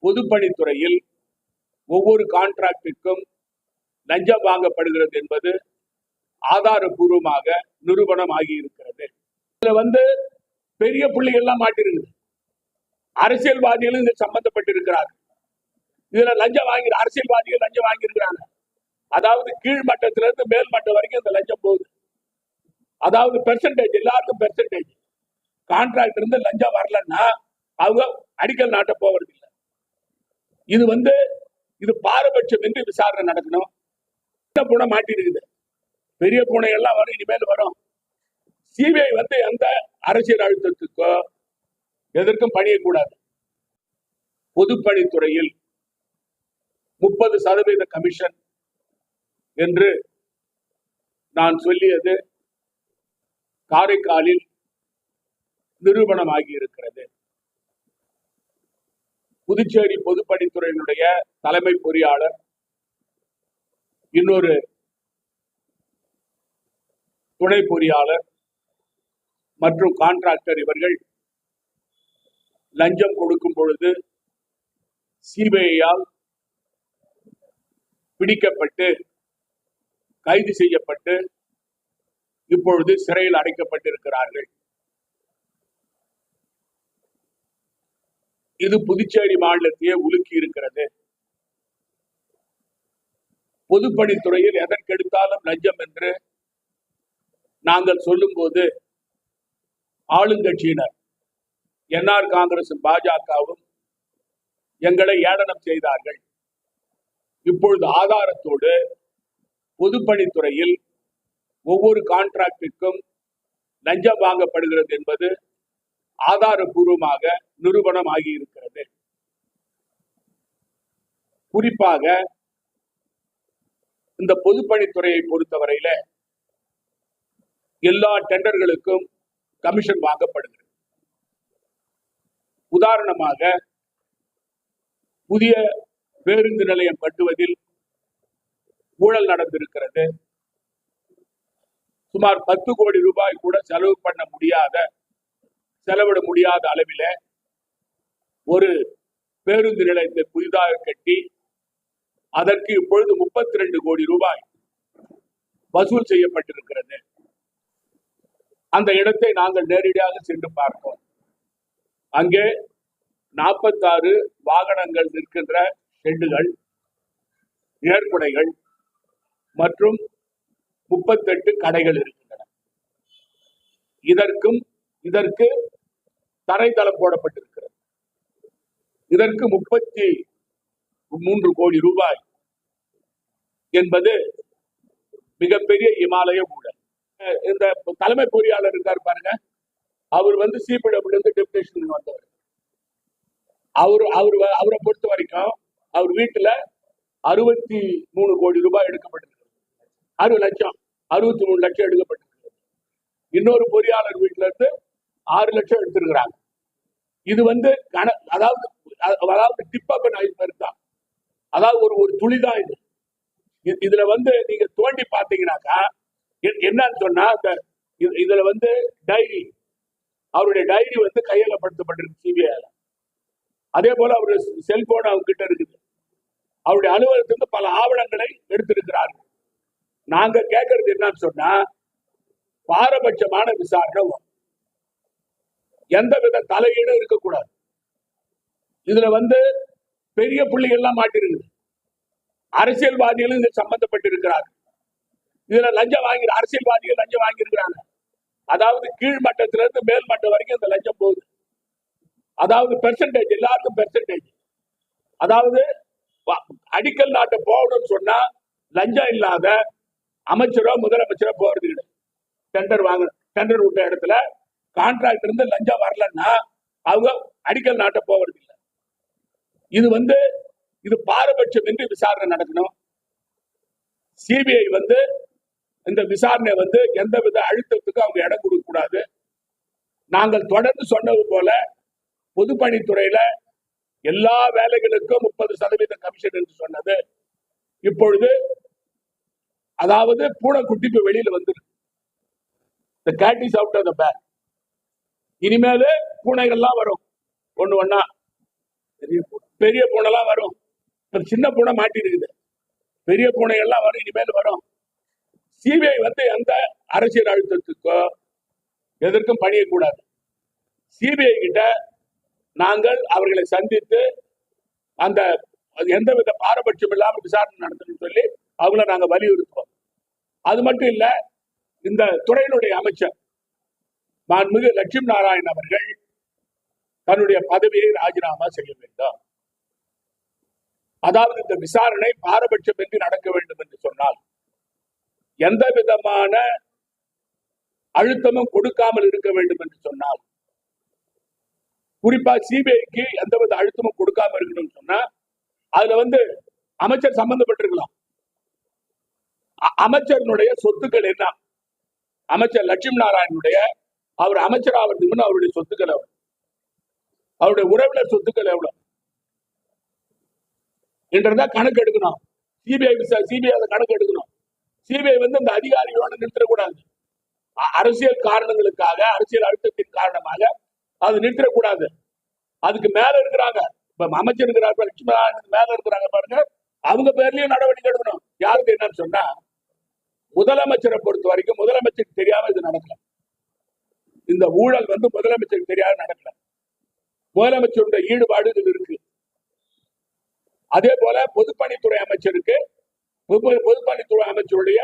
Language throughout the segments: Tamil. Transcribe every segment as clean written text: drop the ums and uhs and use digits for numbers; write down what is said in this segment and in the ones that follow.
பொதுப்பணித்துறையில் ஒவ்வொரு கான்ட்ராக்டிற்கும் லஞ்சம் வாங்கப்படுகிறது என்பது ஆதாரபூர்வமாக நிரூபணம் ஆகியிருக்கிறது. இதுல பெரிய புள்ளிகள்லாம் மாட்டிருக்குது. அரசியல்வாதிகளும் இதில் சம்பந்தப்பட்டிருக்கிறார்கள். இதுல லஞ்சம் வாங்கி அரசியல்வாதிகள் லஞ்சம் வாங்கியிருக்கிறாங்க. அதாவது கீழ் மட்டத்திலிருந்து மேல் மட்டம் வரைக்கும் இந்த லஞ்சம் போகுது. அதாவது பெர்சன்டேஜ், எல்லாருக்கும் பெர்சன்டேஜ். கான்ட்ராக்ட் இருந்து லஞ்சம் வரலன்னா அவங்க அடிக்கல் நாட்ட போவது இல்லை. இது பாரபட்சம் என்று விசாரணை நடக்கணும். சின்ன பூனை மாட்டிருக்குது, பெரிய பூனை எல்லாம் வரும், இனிமேல் வரும். சிபிஐ எந்த அரசியல் அழுத்தத்துக்கோ எதற்கும் பணியக்கூடாது. பொதுப்பணித்துறையில் 30% கமிஷன் என்று நான் சொல்லியது காரைக்காலில் நிரூபணமாகி இருக்கிறது. புதுச்சேரி பொதுப்பணித்துறையினுடைய தலைமை பொறியாளர், இன்னொரு துணை பொறியாளர் மற்றும் கான்ட்ராக்டர் இவர்கள் லஞ்சம் கொடுக்கும் பொழுது சிபிஐயால் பிடிக்கப்பட்டு கைது செய்யப்பட்டு இப்பொழுது சிறையில் அடைக்கப்பட்டிருக்கிறார்கள். இது புதுச்சேரி மாநிலத்தையே உலுக்கி இருக்கிறது. பொதுப்பணித்துறையில் எதற்கெடுத்தாலும் லஞ்சம் என்று நாங்கள் சொல்லும் போது ஆளுங்கட்சியினர் என்ஆர் காங்கிரசும் பாஜகவும் எங்களை ஏளனம் செய்தார்கள். இப்பொழுது ஆதாரத்தோடு பொதுப்பணித்துறையில் ஒவ்வொரு கான்ட்ராக்டிற்கும் லஞ்சம் வாங்கப்படுகிறது என்பது ஆதாரபூர்வமாக நிரூபணம் ஆகியிருக்கிறது. குறிப்பாக இந்த பொதுப்பணித்துறையை பொறுத்தவரையில எல்லா டெண்டர்களுக்கும் கமிஷன் வாங்கப்படுகிறது. உதாரணமாக புதிய பேருந்து நிலையம் கட்டுவதில் ஊழல் நடந்திருக்கிறது. சுமார் 10 கோடி ரூபாய் கூட செலவிட முடியாத அளவில் ஒரு பேருந்து நிலையத்தை புதிதாக கட்டி அதற்கு இப்பொழுது 32 கோடி ரூபாய் வசூல் செய்யப்பட்டிருக்கிறது. அந்த இடத்தை நாங்கள் நேரடியாக சென்று பார்த்தோம். அங்கே 46 வாகனங்கள் நிற்கின்ற ஷெட்டுகள், ஏற்புடைகள் மற்றும் 38 கடைகள் இருக்கின்றன. இதற்கு தரைத்தளம் போடப்பட்டிருக்கிறது. இதற்கு 33 கோடி ரூபாய் என்பது மிகப்பெரிய இமாலய ஊழல். இந்த தலைமை பொறியாளர் இருக்காரு பாருங்க, அவர் சிபிடபிள்யூ இருந்து டெபுடேஷன் வந்தவர். அவரை பொறுத்த வரைக்கும் அவர் வீட்டுல 63 கோடி ரூபாய் எடுக்கப்பட்டிருக்கு. 63 லட்சம் எடுக்கப்பட்டிருக்கு. இன்னொரு பொறியாளர் வீட்டுல இருந்து 6 லட்சம் எடுத்திருக்கிறாங்க. இது அதாவது டிப் ஆஃப் an iceberg தான். அதாவது ஒரு துளிதான் இது. இதுல நீங்க தோண்டி பாத்தீங்கன்னாக்கா என்னன்னு சொன்னா, இதுல டைரி, அவருடைய டைரி கையகப்படுத்தப்பட்டிருக்கு சிபிஐல. அதே போல அவருடைய செல்போன் அவங்க கிட்ட இருக்குது. அவருடைய அலுவலகத்திலிருந்து பல ஆவணங்களை எடுத்திருக்கிறார்கள். நாங்க கேட்கறது என்னன்னு சொன்னா, பாரபட்சமான விசாரணை, எந்தவித தலையீடும் இருக்கக்கூடாது. இதுல பெரிய புள்ளிகள்லாம் மாட்டிருக்குது. அரசியல்வாதிகளும் இதில் சம்பந்தப்பட்டிருக்கிறார்கள். இதுல லஞ்சம் வாங்கி அரசியல்வாதிகள் லஞ்சம் வாங்கியிருக்கிறாங்க. அதாவது கீழ் மட்டத்திலிருந்து மேல் மட்டம் வரைக்கும் இந்த லஞ்சம் போகுது. அதாவது பெர்சன்டேஜ், எல்லாருக்கும் பெர்சன்டேஜ். அதாவது அடிக்கல் நாட்ட போகணும்னு சொன்னா லஞ்சம் இல்லாத அமைச்சரோ முதலமைச்சரோ போறது கிடையாது. டெண்டர் விட்ட இடத்துல கான்ட்ராக்ட் இருந்து லஞ்சம் வரலன்னா அவங்க அடிக்கல் நாட்ட போவது இல்லை. இது பாரபட்சம் என்று விசாரணை நடக்கணும். சிபிஐ இந்த விசாரணை எந்தவித அழுத்தத்துக்கும் அவங்க இடம் கொடுக்க கூடாது. நாங்கள் தொடர்ந்து சொன்னது போல பொதுப்பணித்துறையில எல்லா வேலைகளுக்கும் 30% கமிஷன் என்று சொன்னது இப்பொழுது, அதாவது பூனைக்குட்டி இப்ப வெளியில வந்துருக்கு. The cat is out of the bag. இனிமேல் பூனைகள்லாம் வரும் ஒண்ணு ஒண்ணா. பெரிய பூனைலாம் வரும். இப்ப சின்ன பூனை மாட்டி இருக்குது. பெரிய பூனை எல்லாம் வரும், இனிமேல் வரும். சிபிஐ வந்து எந்த அரசியல் அழுத்தத்துக்கோ எதற்கும் பணியக்கூடாது. சிபிஐ கிட்ட நாங்கள் அவர்களை சந்தித்து அந்த எந்தவித பாரபட்சம் இல்லாமல் விசாரணை நடத்தணும்னு சொல்லி அவங்கள நாங்க வலியுறுத்துவோம். அது மட்டும் இல்ல, இந்த துறையினுடைய அமைச்சர் மாண்புமிகு லட்சுமி நாராயணன் அவர்கள் தன்னுடைய பதவியை ராஜினாமா செய்ய வேண்டும். அதாவது இந்த விசாரணை பாரபட்சம் என்று நடக்க வேண்டும் என்று சொன்னால், எந்த விதமான அழுத்தமும் கொடுக்காமல் இருக்க வேண்டும் என்று சொன்னால், குறிப்பா சிபிஐக்கு எந்தவித அழுத்தமும் கொடுக்காம இருக்கணும்னு சொன்னா அதுல வந்து அமைச்சர் சம்பந்தப்பட்டிருக்கலாம். அமைச்சருடைய சொத்துக்கள் என்ன? அமைச்சர் லட்சுமி நாராயணனுடைய அவர் அமைச்சராகிறதுக்கு முன்ன அவருடைய சொத்துக்கள் எவ்வளவு, அவருடைய உறவினர் சொத்துக்கள் எவ்வளவு என்றதான் கணக்கு எடுக்கணும். சிபிஐ அதை கணக்கு எடுக்கணும். சிபிஐ வந்து இந்த அதிகாரிகளோட நிறுத்தக்கூடாது. அரசியல் காரணங்களுக்காக, அரசியல் அழுத்தத்தின் காரணமாக அது நிறுத்தக்கூடாது. அதுக்கு மேல இருக்கிறாங்க, இப்ப அமைச்சர் இருக்கிறாங்க, லட்சுமி நாராயணன் மேல இருக்கிறாங்க பாருங்க, அவங்க பேர்லயும் நடவடிக்கை எடுக்கணும். யாருக்கு என்னன்னு சொன்னா, முதலமைச்சரை பொறுத்த வரைக்கும் முதலமைச்சருக்கு தெரியாம இது நடக்கல. இந்த ஊழல் வந்து முதலமைச்சருக்கு தெரியாம நடக்கல. முதலமைச்சருடைய ஈடுபாடு இதில் இருக்கு. அதே போல பொதுப்பணித்துறை அமைச்சருக்கு, பொதுப்பணித்துறை அமைச்சருடைய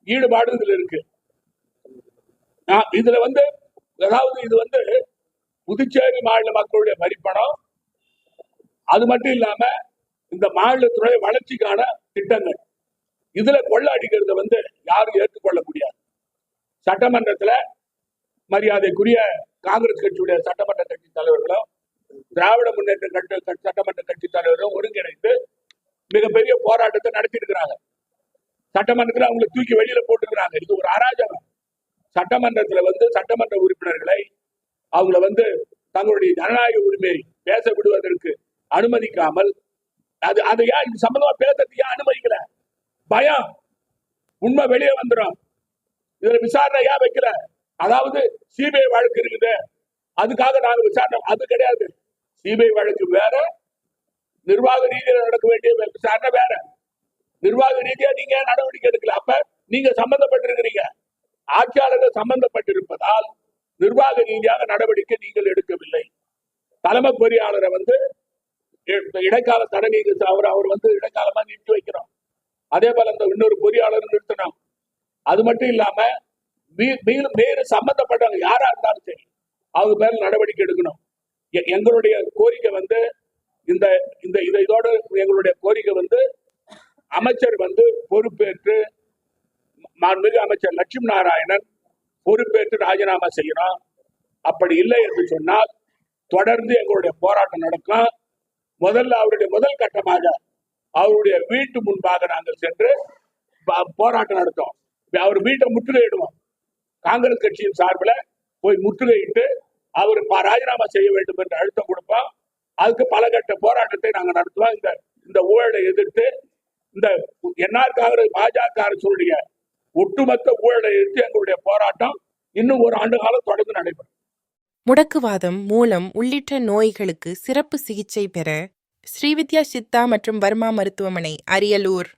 ஈடுபாடு இதில் இருக்கு. இதுல வந்து அதாவது இது வந்து புதுச்சேரி மாநில மக்களுடைய வரிப்பணம். அது மட்டும் இல்லாம இந்த மாநிலத்துடைய வளர்ச்சிக்கான திட்டங்கள், இதுல கொள்ள அடிக்கிறத வந்து யாரும் ஏற்றுக்கொள்ள முடியாது. சட்டமன்றத்துல மரியாதைக்குரிய காங்கிரஸ் கட்சியுடைய சட்டமன்ற கட்சி தலைவர்களும் திராவிட முன்னேற்ற சட்டமன்ற கட்சி தலைவர்களும் ஒருங்கிணைந்து மிகப்பெரிய போராட்டத்தை நடத்தி இருக்கிறாங்க. சட்டமன்றத்தில் அவங்களை தூக்கி வெளியில போட்டுக்கிறாங்க. இது ஒரு அராஜகம். சட்டமன்றத்துல வந்து சட்டமன்ற உறுப்பினர்களை அவங்கள வந்து தங்களுடைய ஜனநாயக உரிமையை பேச விடுவதற்கு அனுமதிக்காமல், அது ஏன் இது சம்பந்தமா பேசுறதுக்கு ஏன் அனுமதிக்கல? பயம், உண்மை வெளியே வந்துடும். இதுல விசாரணை ஏன் வைக்கல? அதாவது சிபிஐ வழக்கு இருக்குது, அதுக்காக நாங்க விசாரணை, அது கிடையாது. சிபிஐ வழக்கு வேற, நிர்வாக ரீதியில் நடக்க வேண்டிய விசாரணை வேற. நிர்வாக ரீதியா நீங்க நடவடிக்கை எடுக்கல. அப்ப நீங்க சம்பந்தப்பட்டிருக்கிறீங்க, ஆட்சியாளர்கள் சம்பந்தப்பட்டிருப்பதால் நிர்வாக ரீதியாக நடவடிக்கை நீங்கள் எடுக்கவில்லை. தலைமை பொறியாளரை வந்து இடைக்கால தடை நீங்க அவர் வந்து இடைக்காலமா நிறுத்தி வைக்கிறோம். அதே போல இந்த இன்னொரு பொறியாளர் நிறுத்தணும். அது மட்டும் இல்லாம மேலும் சம்பந்தப்பட்டவங்க யாரா இருந்தாலும் சரி அவங்க பேர் நடவடிக்கை எடுக்கணும். எங்களுடைய கோரிக்கை வந்து இதோட எங்களுடைய கோரிக்கை வந்து அமைச்சர் வந்து பொறுப்பேற்று, மாண்புமிகு அமைச்சர் லட்சுமி நாராயணன் பொறுப்பேற்று ராஜினாமா செய்யணும். அப்படி இல்லை என்று சொன்னால் தொடர்ந்து எங்களுடைய போராட்டம் நடக்கும். முதல்ல அவருடைய முதல் கட்டமாக அவருடைய வீட்டு முன்பாக நாங்கள் சென்று போராட்டம் நடத்தோம். அவர் வீட்டை முற்றுகையிடுவோம். காங்கிரஸ் கட்சியின் சார்பில் போய் முற்றுகையிட்டு அவர் ராஜினாமா செய்ய வேண்டும் என்று அழுத்தம் கொடுப்போம். அதுக்கு பல கட்ட போராட்டத்தை நாங்கள் நடத்துவோம். இந்த ஊழலை எதிர்த்து, இந்த என்ஆர் காங்கிரஸ் பாஜக அரசுடைய ஒட்டுமொத்த ஊழலை எதிர்த்து எங்களுடைய போராட்டம் இன்னும் ஒரு ஆண்டு காலம் தொடர்ந்து நடைபெறும். முடக்குவாதம், மூலம் உள்ளிட்ட நோய்களுக்கு சிறப்பு சிகிச்சை பெற ஸ்ரீவித்யா சித்தா மற்றும் வர்மா மருத்துவமனை, அரியலூர்.